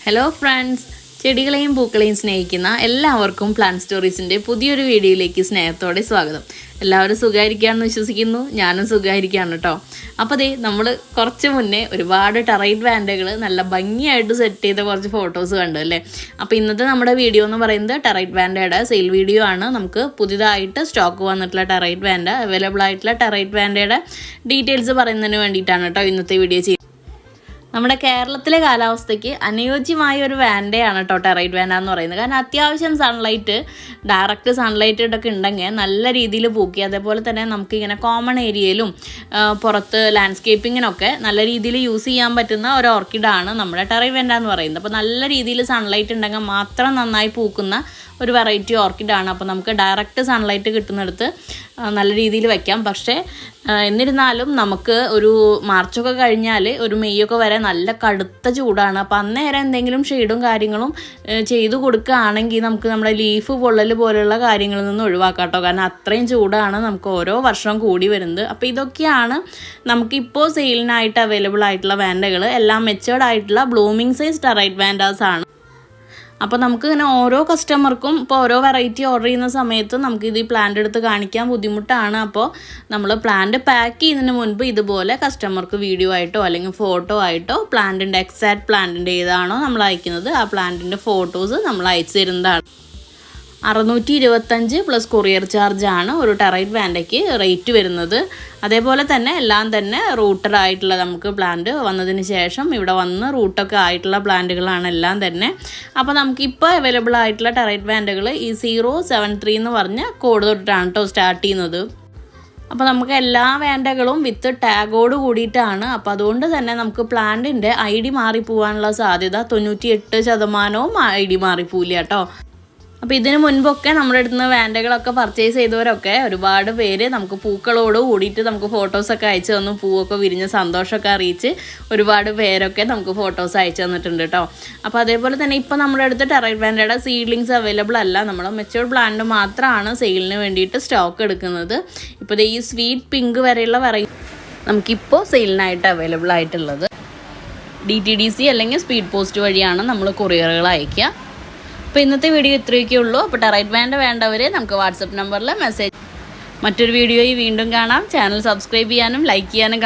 Hello friends, ചെടികളെയും പൂക്കളെയും സ്നേഹിക്കുന്ന എല്ലാവർക്കും plant സ്റ്റോറീസിൻ്റെ പുതിയൊരു വീഡിയോയിലേക്ക് സ്നേഹത്തോടെ സ്വാഗതം. എല്ലാവരും സുഖമായിരിക്കുകയാണെന്ന് വിശ്വസിക്കുന്നു. ഞാനും സുഖമായിരിക്കുകയാണ് കേട്ടോ. അപ്പോൾ നമ്മൾ കുറച്ച് മുന്നേ ഒരുപാട് ടെറൈറ്റ് വാൻഡകൾ നല്ല ഭംഗിയായിട്ട് സെറ്റ് ചെയ്ത കുറച്ച് ഫോട്ടോസ് കണ്ടു അല്ലേ. അപ്പോൾ ഇന്നത്തെ നമ്മുടെ വീഡിയോ എന്ന് പറയുന്നത് ടെറൈറ്റ് വാൻഡയുടെ സെയിൽ വീഡിയോ ആണ്. നമുക്ക് പുതിയതായിട്ട് സ്റ്റോക്ക് വന്നിട്ടുള്ള ടെറൈറ്റ് വാൻഡ, അവൈലബിൾ ആയിട്ടുള്ള ടെറൈറ്റ് വാൻഡയുടെ ഡീറ്റെയിൽസ് പറയുന്നതിന് വേണ്ടിയിട്ടാണ് കേട്ടോ ഇന്നത്തെ വീഡിയോ ചെയ്യുന്നത്. നമ്മുടെ കേരളത്തിലെ കാലാവസ്ഥയ്ക്ക് അനുയോജ്യമായ ഒരു വാൻഡയാണ് കേട്ടോ ടെറൈറ്റ് വാൻഡ എന്ന് പറയുന്നത്. കാരണം അത്യാവശ്യം സൺലൈറ്റ്, ഡയറക്റ്റ് സൺലൈറ്റ് ഇതൊക്കെ ഉണ്ടെങ്കിൽ നല്ല രീതിയിൽ പൂക്കി, അതേപോലെ തന്നെ നമുക്കിങ്ങനെ കോമൺ ഏരിയയിലും പുറത്ത് ലാൻഡ്സ്കേപ്പിങ്ങിനൊക്കെ നല്ല രീതിയിൽ യൂസ് ചെയ്യാൻ പറ്റുന്ന ഒരു ഓർക്കിഡാണ് നമ്മുടെ ടെറൈറ്റ് വാൻഡ എന്ന് പറയുന്നത്. അപ്പോൾ നല്ല രീതിയിൽ സൺലൈറ്റ് ഉണ്ടെങ്കിൽ മാത്രം നന്നായി പൂക്കുന്ന ഒരു വെറൈറ്റി ഓർക്കിഡാണ്. അപ്പോൾ നമുക്ക് ഡയറക്റ്റ് സൺലൈറ്റ് കിട്ടുന്നിടത്ത് നല്ല രീതിയിൽ വയ്ക്കാം. പക്ഷേ എന്നിരുന്നാലും നമുക്ക് ഒരു മാർച്ചൊക്കെ കഴിഞ്ഞാൽ ഒരു മെയ്യൊക്കെ വരെ നല്ല കടുത്ത ചൂടാണ്. അപ്പോൾ അന്നേരം എന്തെങ്കിലും ഷെയ്ഡും കാര്യങ്ങളും ചെയ്തു കൊടുക്കുകയാണെങ്കിൽ നമുക്ക് നമ്മുടെ ലീഫ് പൊള്ളൽ പോലെയുള്ള കാര്യങ്ങളിൽ നിന്ന് ഒഴിവാക്കാം കേട്ടോ. കാരണം അത്രയും ചൂടാണ് നമുക്ക് ഓരോ വർഷവും കൂടി വരുന്നത്. അപ്പോൾ ഇതൊക്കെയാണ് നമുക്കിപ്പോൾ സെയിലിനായിട്ട് അവൈലബിൾ ആയിട്ടുള്ള വാൻഡകൾ. എല്ലാം മെച്ചേർഡ് ആയിട്ടുള്ള ബ്ലൂമിങ് സൈസ് ടെറൈറ്റ് വാൻഡാസ് ആണ്. അപ്പോൾ നമുക്ക് ഇങ്ങനെ ഓരോ കസ്റ്റമർക്കും ഇപ്പോൾ ഓരോ വെറൈറ്റി ഓർഡർ ചെയ്യുന്ന സമയത്ത് നമുക്കിത് ഈ പ്ലാന്റ് എടുത്ത് കാണിക്കാൻ ബുദ്ധിമുട്ടാണ്. അപ്പോൾ നമ്മൾ പ്ലാന്റ് പാക്ക് ചെയ്യുന്നതിന് മുൻപ് ഇതുപോലെ കസ്റ്റമർക്ക് വീഡിയോ ആയിട്ടോ അല്ലെങ്കിൽ ഫോട്ടോ ആയിട്ടോ പ്ലാന്റിൻ്റെ എക്സാക്ട് പ്ലാന്റിൻ്റെ ഏതാണോ നമ്മൾ അയക്കുന്നത് ആ പ്ലാന്റിൻ്റെ ഫോട്ടോസ് നമ്മൾ അയച്ചു തരുന്നതാണ്. 625 പ്ലസ് കൊറിയർ ചാർജാണ് ഒരു ടെറൈറ്റ് വാൻഡയ്ക്ക് റേറ്റ് വരുന്നത്. അതേപോലെ തന്നെ എല്ലാം തന്നെ റൂട്ടഡ് ആയിട്ടുള്ള, നമുക്ക് പ്ലാന്റ് വന്നതിന് ശേഷം ഇവിടെ വന്ന് റൂട്ടൊക്കെ ആയിട്ടുള്ള പ്ലാന്റുകളാണ് എല്ലാം തന്നെ. അപ്പോൾ നമുക്കിപ്പോൾ അവൈലബിൾ ആയിട്ടുള്ള ടെറൈറ്റ് വാൻഡുകൾ ഈ 073 എന്ന് പറഞ്ഞ കോഡ് തൊട്ടിട്ടാണ് കേട്ടോ സ്റ്റാർട്ട് ചെയ്യുന്നത്. അപ്പോൾ നമുക്ക് എല്ലാ വാൻഡകളും വിത്ത് ടാഗോട് കൂടിയിട്ടാണ്. അപ്പോൾ അതുകൊണ്ട് തന്നെ നമുക്ക് പ്ലാന്റിൻ്റെ ID മാറിപ്പോവാനുള്ള സാധ്യത 98% ID മാറിപ്പോവില്ല കേട്ടോ. അപ്പോൾ ഇതിന് മുൻപൊക്കെ നമ്മുടെ അടുത്ത് നിന്ന് വാൻഡകളൊക്കെ പർച്ചേസ് ചെയ്തവരൊക്കെ ഒരുപാട് പേര് നമുക്ക് പൂക്കളോട് കൂടിയിട്ട് നമുക്ക് ഫോട്ടോസൊക്കെ അയച്ചു തന്നു. പൂവൊക്കെ വിരിഞ്ഞ സന്തോഷമൊക്കെ അറിയിച്ച് ഒരുപാട് പേരൊക്കെ നമുക്ക് ഫോട്ടോസ് അയച്ചു തന്നിട്ടുണ്ട് കേട്ടോ. അപ്പോൾ അതേപോലെ തന്നെ ഇപ്പോൾ നമ്മുടെ അടുത്ത് ടെറൈറ്റ് വാൻഡയുടെ സീഡ്ലിങ്സ് അവൈലബിൾ അല്ല. നമ്മൾ മെച്ചൂർഡ് പ്ലാന്റ് മാത്രമാണ് സെയിലിന് വേണ്ടിയിട്ട് സ്റ്റോക്ക് എടുക്കുന്നത്. ഇപ്പോൾ ഈ സ്വീറ്റ് പിങ്ക് വരെയുള്ള വെറൈറ്റി നമുക്കിപ്പോൾ സെയിലിനായിട്ട് അവൈലബിൾ ആയിട്ടുള്ളത്. DTDC അല്ലെങ്കിൽ സ്പീഡ് പോസ്റ്റ് വഴിയാണ് നമ്മൾ കൊറിയറുകൾ അയക്കുക. അപ്പോൾ ഇന്നത്തെ വീഡിയോ ഇത്രയൊക്കെ ഉള്ളൂ. അപ്പോൾ ടെറൈറ്റ് വാൻഡ വേണ്ടവർ നമുക്ക് വാട്സപ്പ് നമ്പറിൽ മെസ്സേജ്. മറ്റൊരു വീഡിയോയിൽ വീണ്ടും കാണാം. ചാനൽ സബ്സ്ക്രൈബ് ചെയ്യാനും ലൈക്ക് ചെയ്യാനും